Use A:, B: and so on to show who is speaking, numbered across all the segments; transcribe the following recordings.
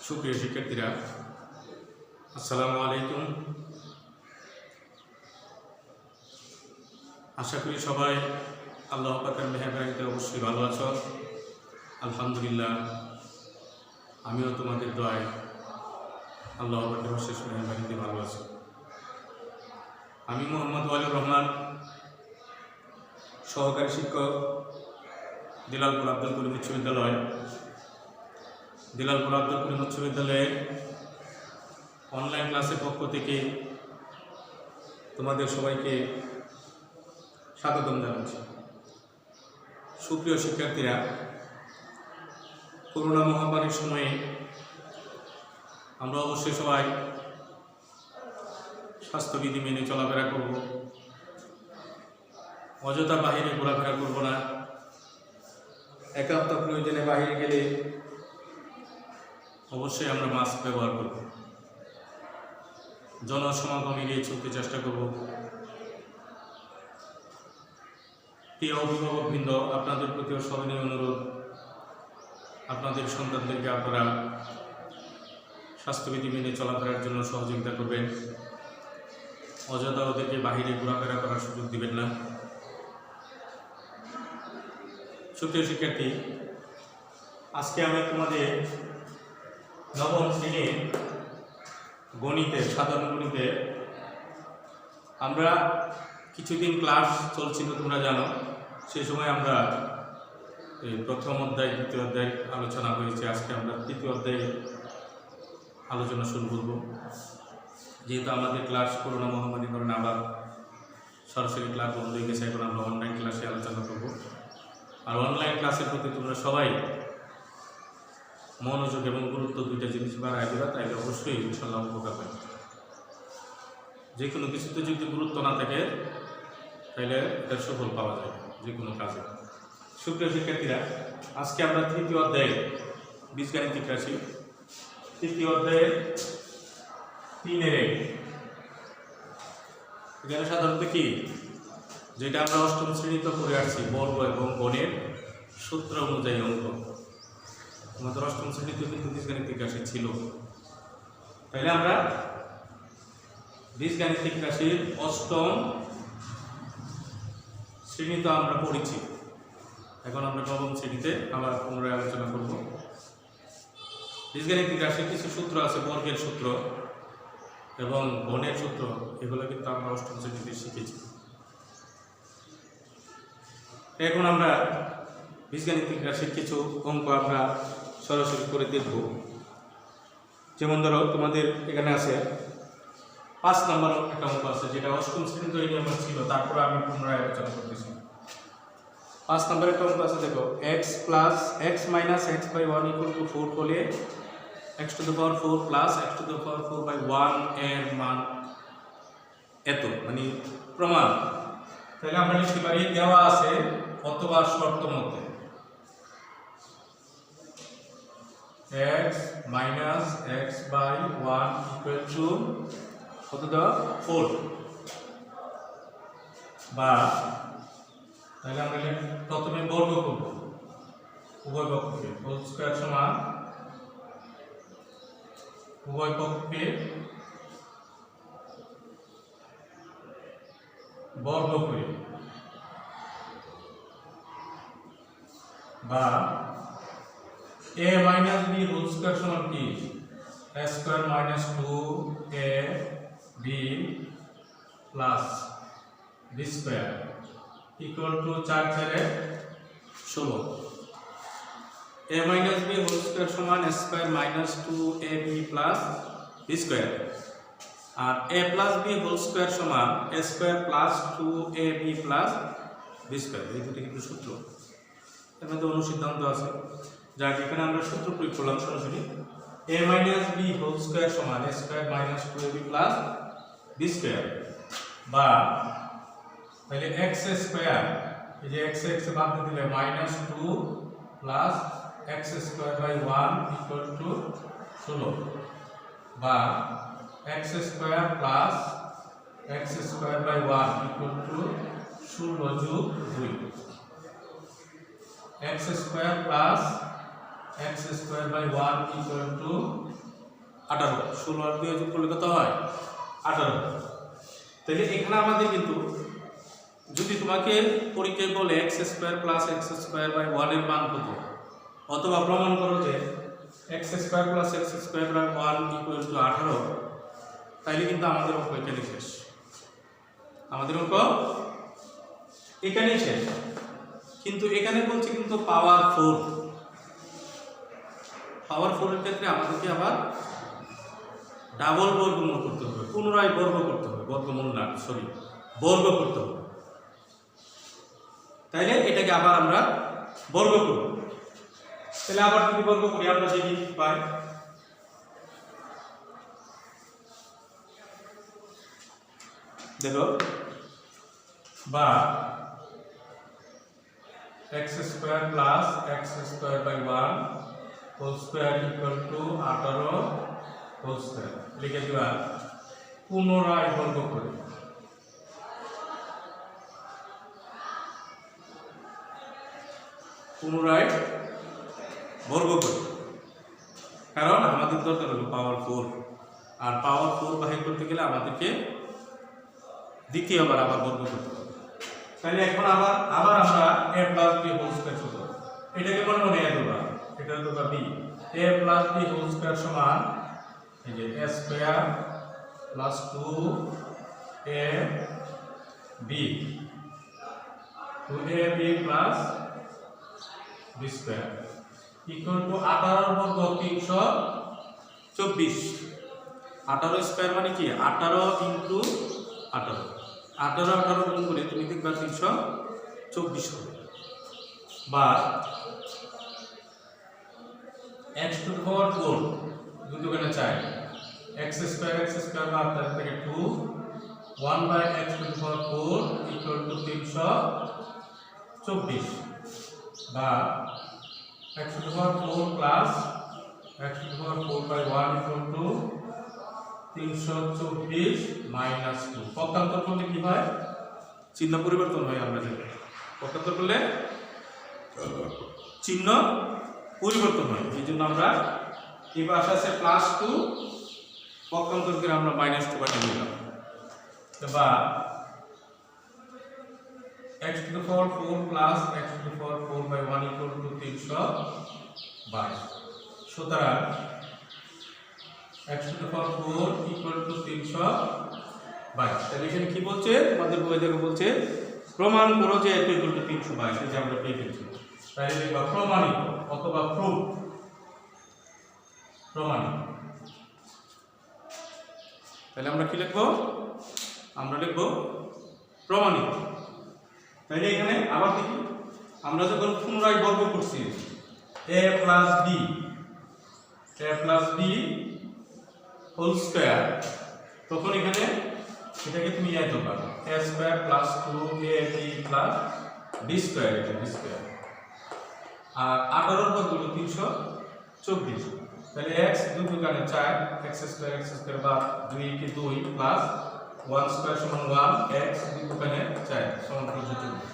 A: সুপ্রিয় শিক্ষার্থীরা, আসসালামু আলাইকুম। আশা করি সবাই আল্লাহ পাকের মেহেরবানিতে অবশ্যই ভালো আছো। আলহামদুলিল্লাহ, আমিও তোমাদের দোয়ায় আল্লাহ পাকের অশেষ মেহেরবানিতে ভালো আছি। আমি মোহাম্মদ ওয়ালিউর রহমান, সহকারী শিক্ষক, দিলালপুর আব্দুল করিম উচ্চ বিদ্যালয়। দিলালপুর আব্দুল করিম উচ্চ বিদ্যালয়ের অনলাইন ক্লাসের পক্ষ থেকে তোমাদের সবাইকে স্বাগতম জানাচ্ছি। সুপ্রিয় শিক্ষার্থীরা, করোনা মহামারীর সময়ে আমরা অবশ্যই সবাই স্বাস্থ্যবিধি মেনে চলাফেরা করব, অযথা বাহিরে ঘোরাফেরা করব না। একান্ত প্রয়োজনে বাহিরে গেলে অবশ্যই আমরা মাস্ক ব্যবহার করব, জনসমাগম এড়িয়ে চলতে চেষ্টা করব। প্রিয় অভিভাবকবৃন্দ, আপনাদের প্রতিও সবিনয় অনুরোধ, আপনাদের সন্তানদেরকে আপনারা স্বাস্থ্যবিধি মেনে চলাফেরার জন্য সহযোগিতা করবেন। অযথা ওদেরকে বাহিরে ঘোরাফেরা করার সুযোগ দিবেন না। সুপ্রিয় শিক্ষার্থী, আজকে আমি তোমাদের নবম শ্রেণীর গণিতে, সাধারণ গণিতে আমরা কিছুদিন ক্লাস চলছিল, তোমরা জানো। সেই সময় আমরা প্রথম অধ্যায়, দ্বিতীয় অধ্যায় আলোচনা হয়েছে। আজকে আমরা তৃতীয় অধ্যায়ে আলোচনা শুরু করব। যেহেতু আমাদের ক্লাস করোনা মহামারীর কারণে আবার সরাসরি ক্লাস বন্ধ হয়ে গেছে, এখন আমরা অনলাইন ক্লাসে আলোচনা করব। আর অনলাইন ক্লাসের প্রতি তোমরা সবাই মনোযোগ এবং গুরুত্ব, দুইটা জিনিস বাড়ায় দেওয়া, তাইলে অবশ্যই ইনশাল্লাহ উপকার পাবে। যে কোনো কিছুতে যদি গুরুত্ব না থাকে তাহলে এটার সফল পাওয়া যায় যে কোনো কাজে। সুপ্রিয় শিক্ষার্থীরা, আজকে আমরা তৃতীয় অধ্যায়ে বীজগাণিতিক রাশি, তৃতীয় অধ্যায়ের 3 এখানে সাধারণত কি, যেটা আমরা অষ্টম শ্রেণীতে পড়ে আসছি, বর্গ এবং গণের সূত্র অনুযায়ী অঙ্ক। আমাদের অষ্টম শ্রেণীতে কিন্তু বীজগাণিতিক রাশি ছিল। তাইলে আমরা বীজগাণিতিক রাশির অষ্টম শ্রেণীতে আমরা পড়েছি। এখন আমরা নবম শ্রেণীতে আবার পুনরায় আলোচনা করব। বীজগাণিতিক রাশির কিছু সূত্র আছে, বর্গের সূত্র এবং গণের সূত্র, এগুলো কিন্তু আমরা অষ্টম শ্রেণীতে শিখেছি। এখন আমরা বীজগাণিতিক রাশির কিছু অঙ্ক আমরা সরাসরি করে দেখব। যেমন ধরো, তোমাদের এখানে আছে 5 নম্বর একটা অঙ্ক আছে, যেটা অষ্টম শ্রেণীতে এই নিয়ম ছিল, তারপরে আমি পুনরায় আলোচনা করতেছি। 5 নম্বর একটা অঙ্ক আছে, দেখো, x minus x by 1 equal to 4 হলে x to the power 4 plus x to the power 4 by 1 এর মান এত, মানে প্রমাণ। তাহলে আমরা লিখতে পারি, দেওয়া আছে অথবা শর্ত মতে x minus x by 1 equal to কত দেওয়া, 4, বা তাহলে আমরা প্রথমে বর্গ করব, উভয় পক্ষকে হোল স্কয়ার সমান উভয় পক্ষকে বর্গ করি, বা a minus b whole square সমান কি, a square minus 2ab plus b square equal to 4 4 16। a minus b whole square সমান a square minus 2ab plus b square, আর a plus b whole square সমান a square plus 2ab plus b square. এই দুটি কিন্তু সূত্র, এর মধ্যে অনুসিদ্ধান্ত আছে, যার এখানে আমরা সূত্র প্রয়োগ করলাম সরাসরি। a minus b whole square সমান a square minus 2ab plus b square, বা তাহলে x স্কয়ার, এই যে x বাদ দিলে -2 plus x square by 1 equal to 16, বা x square plus x square by 1 equal to 16 যোগ 2, x square plus x square by 1 equal to 18, 16 আর 2 যোগ করলে কত হয় 18। তাহলে এখানে আমাদের কিন্তু যদি তোমাকে পরীক্ষায় বলে x² + x²/1 এর মান কত, অথবা প্রমাণ করো যে x² + x²/1 = 18, তাইলে কিন্তু আমাদের অঙ্ক এখানে শেষ। আমাদের অঙ্ক এখানেই শেষ। কিন্তু এখানে বলছে কিন্তু পাওয়ার 4। পাওয়ার 4 এর ক্ষেত্রে আমাদেরকে আবার ডাবল বর্গমূল করতে হবে, পুনরায় বর্গ করতে হবে, বর্গমূল না সরি বর্গ করতে হবে। তাইলে এটাকে আবার আমরা বর্গ করব। তাহলে আবার যদি বর্গ করি আমরা যে কি পাই, দেখো বা x² + x²/1 whole square = 18 whole square লিখে দিবা, পুনরায় বর্গ করে। পুনরায় বর্গ করে, কারণ আমাদের দরকার হলো পাওয়ার 4, আর পাওয়ার 4 বাহির করতে গেলে আমাদেরকে দ্বিতীয়বার আবার বর্গ করতে হবে। তাহলে এখন আবার আমরা a + b হোল স্কয়ার সূত্র, এটাকে মনে মনে a দেবা, এটা দেবা b, a + b whole square সমান এই যে a² + 2ab 2ab + b² equal to 18 বর্গ 324। 18 স্কয়ার মানে কি 18 × 18, 18 গুণ করে তুমি দেখবা 324 হবে। বা x⁴ দুটো কেন চাই, x² বাদ তার থেকে 2 1/x⁴ = 324, বা x⁴ + x⁴/1 = 324 - 2। পক্ষান্তর করলে কি হয়, চিহ্ন পরিবর্তন হয়। আমরা জানি পক্ষান্তর করলে চিহ্ন পরিবর্তন হয়, এই জন্য আমরা এই পাশে আছে +2, পক্ষান্তর করে আমরা -2 বানিয়ে নিলাম। বা x⁴ + x⁴/1 = 322। সুতরাং x⁴ = 322। তাহলে এখানে কি বলছে, আমাদের বই থেকে বলছে প্রমাণ করো যে এত = 322, এই যে আমরা পেয়ে গেছি। তাই লিখবা প্রমাণিত অথবা প্রুফ, প্রমাণিত। তাহলে আমরা কি লিখবো, আমরা লিখবো প্রমাণিত। তাহলে এখানে আবার দেখি, আমরা যখন পুনরায় বর্গ করছি a + b হোল স্কয়ার, তখন এখানে এটাকে তুমি a দেবা, a² + 2ab + b², এটা b²। আর 18 বর্গ হলো 324। তাহলে x 2 দোকানে 4, x² বাদ 2 কে 2 প্লাস 1² = 1, x 2 দোকানে 4 = 324।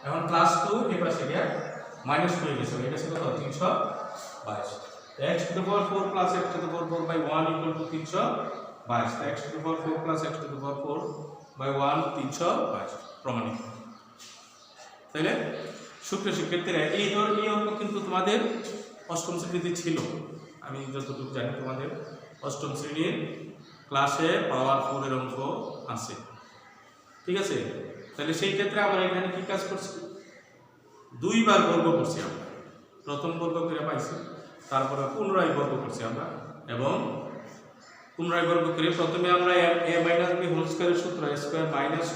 A: এখন +2 এই পাশে গিয়ে মাইনাস হয়ে গেছে, এটা ছিল কত 322। x⁴ + x⁴/1 = 322, x⁴ + x⁴/1 322 প্রমাণিত। তাইলে সুপ্রিয় শিক্ষার্থীরা, এই ধরনের অঙ্ক কিন্তু তোমাদের অষ্টম শ্রেণীতে ছিল। আমি যতটুকু জানি তোমাদের অষ্টম শ্রেণীর ক্লাসে পাওয়ার 4 এর অঙ্ক আছে, ঠিক আছে। তাহলে সেই ক্ষেত্রে আমরা এখানে কি কাজ করছি, দুইবার বর্গ করছি আমরা। প্রথম বর্গ করে পাইছি, তারপরে পুনরায় বর্গ করছি আমরা, এবং পুনরায় বর্গ করে প্রথমে আমরা a - b হোল স্কয়ারের সূত্র a² -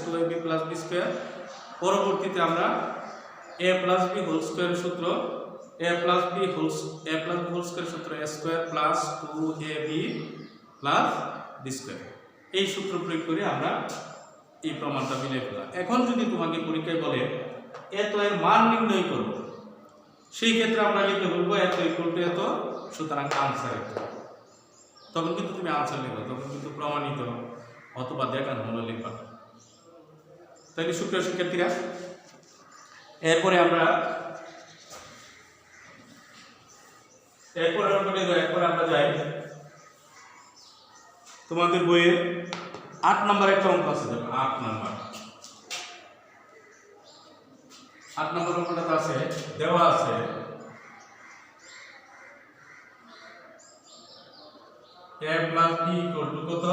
A: 2ab + b², পরবর্তীতে আমরা a + b হোল স্কয়ারের সূত্র a + b হোল স্কয়ারের সূত্র a² + 2ab + b², এই সূত্র প্রয়োগ করে আমরা এই প্রমাণটা মিলিয়ে ফেলা। এখন যদি তোমাকে পরীক্ষায় বলে এত এর মান নির্ণয় করো, সেই ক্ষেত্রে আমরা লিখতে বলবো এত = এত, সুতরাং আনসার এত। তখন কিন্তু তুমি আনসার লিখবে, তখন কিন্তু প্রমাণিত অথবা দেখানো হলো লিখবা। তাহলে সুপ্রিয় শিক্ষার্থীরা, এরপরে আমরা যাই তোমাদের বইয়ে 8 নাম্বার একটা অঙ্ক আছে, দেখো 8 নাম্বার অঙ্কটা আছে, দেওয়া আছে a plus b equal to কত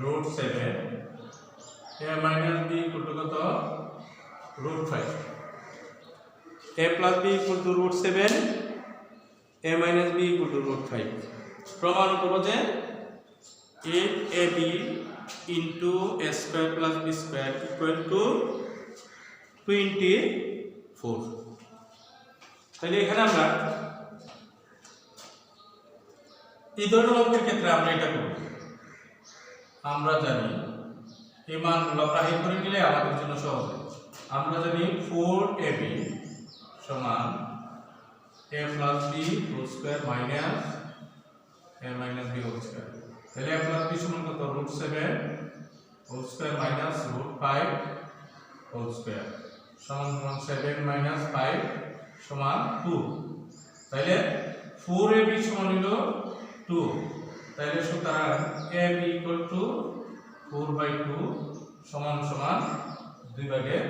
A: √7, a minus b equal to কত √5, a plus b equal to √7, a minus b equal to √5। প্রমাণ করব যে 8ab into a square plus b square equal to 24। তাহলে এখানে আমরা এই ধরনের অঙ্কের ক্ষেত্রে আমরা এটা করব, আমরা জানি এই মানগুলো বাহির করে নিলে আমাদের জন্য সহজ হবে। আমরা জানি 4ab সমান a plus b whole square minus a minus b whole square। তাহলে a plus b সমান কত √7 whole square minus √5 whole square সমান 7 minus 5 সমান 2। তাহলে 4ab সমান হলো 2। তাহলে সুতরাং ab equal to 4/2 সমান 2/1।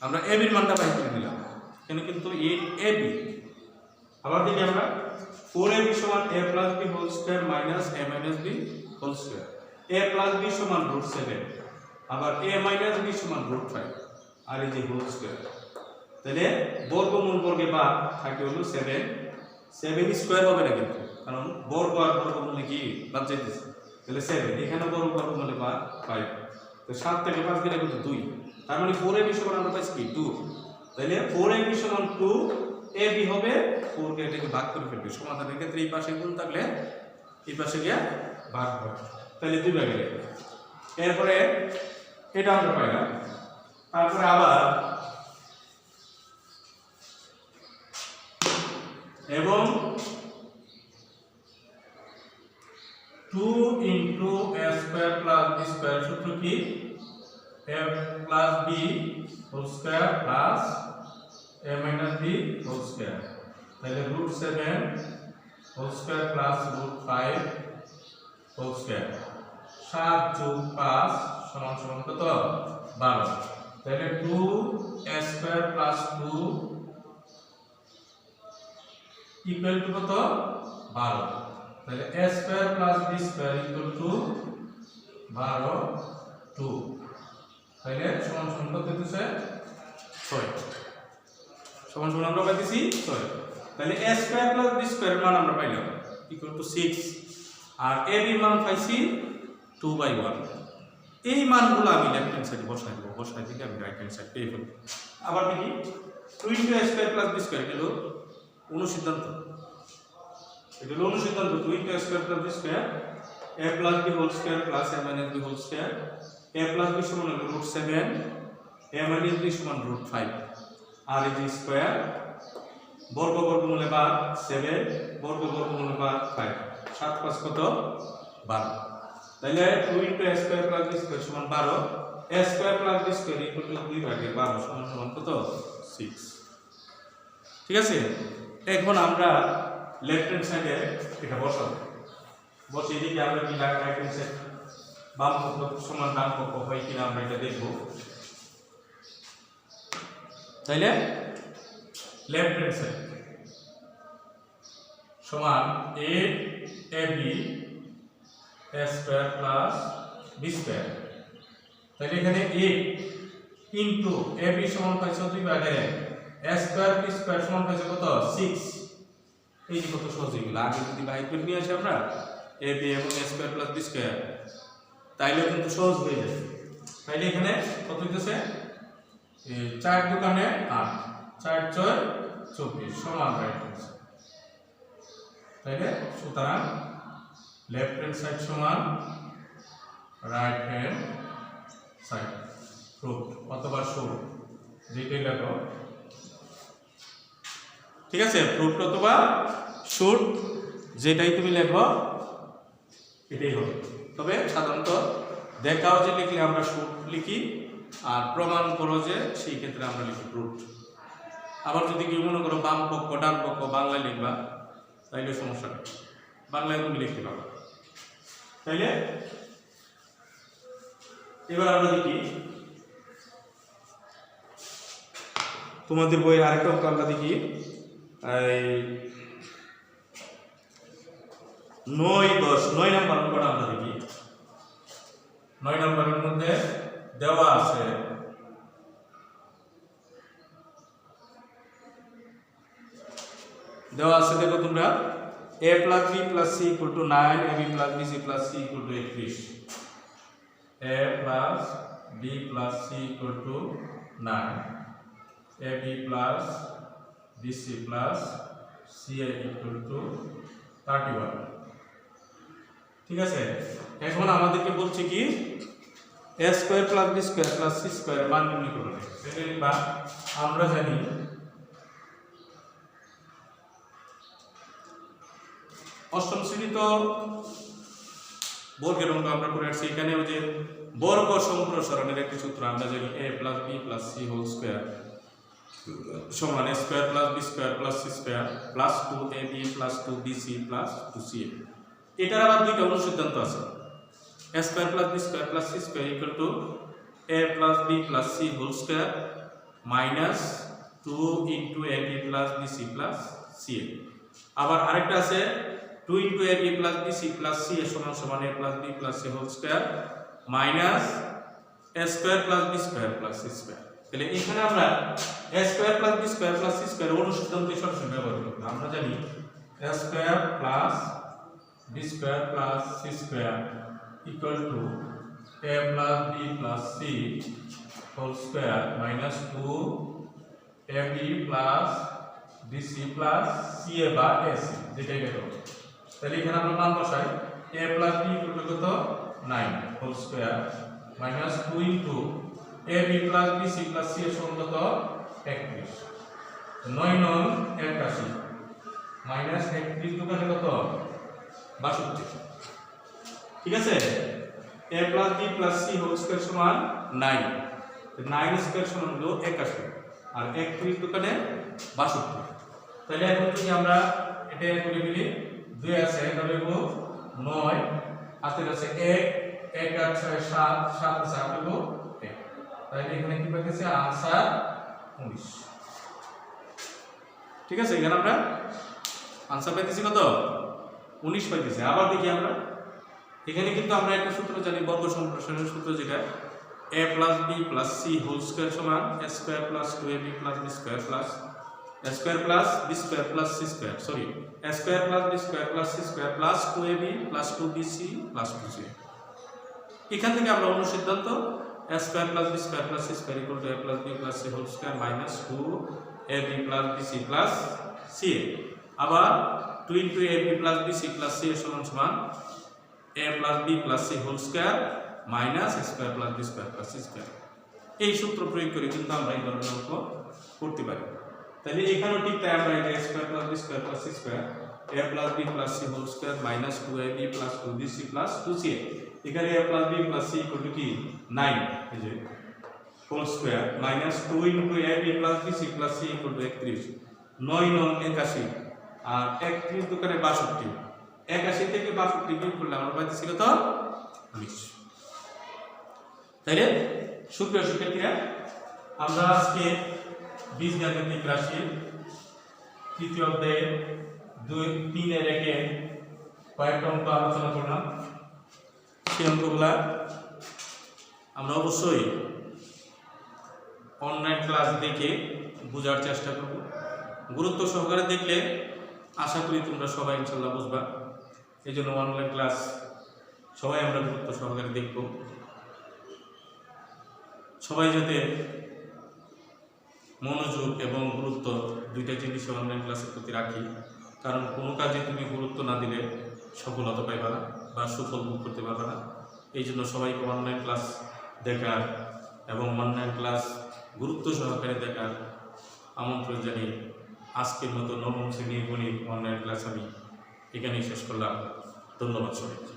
A: আমরা ab এর মানটা বাইর করে দিলাম, কেন কিন্তু 8ab। আবার দেখি আমরা 4ab সমান a plus b whole square minus a minus b whole square, a plus b সমান √7, আবার a minus b সমান √5, আর এই যে whole square। তাহলে বর্গমূল বর্গে বাদ থাকে হলো 7 স্কয়ার হবে না কিন্তু, কারণ বর্গ আর বর্গমূলে কি বাদ যাইতেছে। তাহলে 7, এখানে বর্গ বর্গমূলে বাদ 5, তো 7 থেকে 5 গেলে কিন্তু 2, তার মানে 4ab সমান আমরা পাইছি কি 2। তাহলে 4ab সমান 2, ab হবে 4 কে এটাকে ভাগ করে ফেলবে। সমাধানের ক্ষেত্রে এই পাশে গুণ থাকলে এই পাশে গিয়ে ভাগ হবে, তাহলে 2 ভাগে গেল। এরপরে এটা আমরা পাইলাম। তারপরে আবার এবং 2 into a square plus b square সূত্র কি a plus b whole square plus a minus b whole square। তাহলে √7 whole square plus √5 whole square 7 যোগ 5 সমান কত 12। তাহলে 2a square plus 2 equal to কত 12। তাহলে a square plus b square equal to 12 2। তাহলে সমান কত দিতেছে 6, সমান আমরা পাইতেছি 6। তাহলে a square plus b square মান আমরা পাইলাম equal to 6, R a b মান পাইছি 2/1। এই মানগুলো আমি লেফট হ্যান্ড সাইডে বসাই দেব, বসাই দিলে আমি রাইট হ্যান্ড সাইড পেয়ে ফেলব। আবার দেখি 2 into a square plus b square হলো অনুসিদ্ধান্ত, এটা হলো অনুসিদ্ধান্ত 2 into a square plus b square, a plus b whole square plus a minus b whole square, a plus b সমান হলো √7, a minus b সমান √5, আর এই যে স্কয়ার বর্গ বর্গমূলে বাদ 7, বর্গ বর্গমূলে বাদ 5, 7 5 কত 12। তাহলে 2 into a square plus b square সমান 12, a square plus b square equal to 2/12 সমান কত 6। ঠিক আছে, এখন আমরা লেফট হ্যান্ড সাইডে এটা বসাবো, বসিয়ে দিকে আমরা কি রাইট হ্যান্ড সাইড বাম পক্ষ সমান ডান পক্ষ হয় কিনা আমরা এটা দেখব। তাইলে লেফট হ্যান্ড সাইড সমান 8ab a square plus b square। তাহলে এখানে 8 ইনটু ab সমান পাইছো 2/1, a square b square সমান পাইছো কত 6। এই যে কত সহজ এগুলো, আগে যদি বাইর করে নিয়ে আসি আমরা ab এবং a square plus b square তাইলে কিন্তু সহজ হয়ে যাবে। তাইলে এখানে কত হইতেছে 4 দোকানে 8, 4 6 24 সমান রাইট হ্যান্ড সাইড। তাইলে সুতরাং লেফট হ্যান্ড সাইড সমান রাইট হ্যান্ড সাইড প্রুফড অথবা শোড, যেটাই লেখো। ঠিক আছে, প্রুফড অথবা শোড যেটাই তুমি লেখো এটাই হবে। তবে সাধারণত দেখাও যে লিখলে আমরা শোড লিখি, আর প্রমাণ করো যে সেই ক্ষেত্রে আমরা লিখি প্রুফড। আবার যদি কেউ মনে করো বাম পক্ষ ডান পক্ষ বাংলায় লিখবা তাইলে সমস্যা নেই, বাংলায় তুমি লিখতে পারো। তাইলে এবার আমরা দেখি তোমাদের বইয়ের আরেকটা অঙ্ক আমরা দেখি, এই 9, 10, 9 নাম্বার অঙ্কটা আমরা দেখি। 9 নাম্বারের মধ্যে দেওয়া আছে দেখো তোমরা a plus b plus c equal to 9, ab plus bc plus c equal to 31, a plus b plus c equal to 9, ab plus bc plus ca equal to 31। ঠিক আছে, এখন আমাদেরকে বলছে কি a square plus b square plus c square মান নির্ণয় করতে। বা আমরা জানি অষ্টম শ্রেণী তো বর্গের অঙ্ক আমরা করে আসছি। এখানে ওই যে বর্গ সম্প্রসারণের একটি সূত্র আমরা জানি a plus b plus c whole square সমান a square plus b square plus c square plus 2ab plus 2bc plus 2ca। এটার আবার দুইটা অনুসিদ্ধান্ত আছে, a square plus b square plus c square equal to a plus b plus c whole square minus 2 into ab plus bc plus ca। আবার আরেকটা আছে 2 into ab plus bc plus c সমান সমান a plus b plus c whole square minus a square plus b square plus c square. তাহলে এখানে আমরা a square plus b square plus c square অনুসিদ্ধান্ত সরাসরি ব্যবহার করব। আমরা জানি a square plus b square plus c square equal to a plus b plus c whole square minus 2 ab plus bc plus ca বা ac যেটাই বের হবে। তাহলে এখানে আমরা মান বসাই a plus b equal to কত 9 whole square minus 2 into ab plus bc plus c এর সমান কত 31, 9 9 81 মাইনাস 31 দোকানে কত 62। ঠিক আছে, a plus b plus c whole square সমান 9, 9 স্কয়ার সমান হলো 81 আর 31 দোকানে 62। তাহলে এখন যদি আমরা এটা করে ফেলি 2 আছে তাহলে হলো 9 হাতের আছে 1 1 আছে 7 7 আছে হলো 1। তাহলে এখানে কি পাইতেছে आंसर 19। ঠিক আছে, এখানে আমরা आंसर পাইতেছি কত 19 পাইতেছি। আবার দেখি আমরা এখানে কিন্তু আমরা একটা সূত্র জানি বর্গ সম্প্রসারণের সূত্র, যেটা a plus b plus c whole square সমান a square plus 2ab plus b square plus a square plus b square plus c square sorry a square plus b square plus c square plus 2ab plus 2bc plus 2ca। এখান থেকে আমরা অনুসিদ্ধান্ত a square plus b square plus c square equal to a plus b plus c whole square minus 2ab plus bc plus ca। আবার 2 into ab plus bc plus c সমান সমান a plus b plus c whole square minus a square plus b square plus c square. এই সূত্র প্রয়োগ করে কিন্তু আমরা এই ধরনের অঙ্ক করতে পারি। তাহলে এখানেও ঠিক তাই আমরা এটা a square plus b square plus c square a plus b plus c whole square minus 2ab plus 2bc plus 2ca। এখানে a plus b plus c equal to কি 9 এই যে whole square minus 2 into ab plus bc plus c equal to 31, 9 9 81 আর 31 দোকানে 62, 81 থেকে 62 বিয়োগ করলে আমরা পাইতেছি কত 19। তাইলে সুপ্রিয় শিক্ষার্থীরা, আমরা আজকে বীজগাণিতিক রাশি তৃতীয় অধ্যায়ে 2 3 এর কয়েকটা অঙ্ক আলোচনা করলাম। সেই অঙ্কগুলা আমরা অবশ্যই অনলাইন ক্লাস দেখে বোঝার চেষ্টা করব। গুরুত্ব সহকারে দেখলে আশা করি তোমরা সবাই ইনশাআল্লাহ বুঝবা। এই জন্য অনলাইন ক্লাস সবাই আমরা গুরুত্ব সহকারে দেখব। সবাই যাতে মনোযোগ এবং গুরুত্ব দুইটা জিনিস অনলাইন ক্লাসের প্রতি রাখি, কারণ কোনো কাজে তুমি গুরুত্ব না দিলে সফলতা পাইবা না বা সুফল ভোগ করতে পারবে না। এই জন্য সবাইকে অনলাইন ক্লাস দেখার এবং অনলাইন ক্লাস গুরুত্ব সহকারে দেখার আমন্ত্রণ জানিয়ে আজকের মতো নবম শ্রেণীর গণিত অনলাইন ক্লাস আমি এখানেই শেষ করলাম। ধন্যবাদ সবাইকে।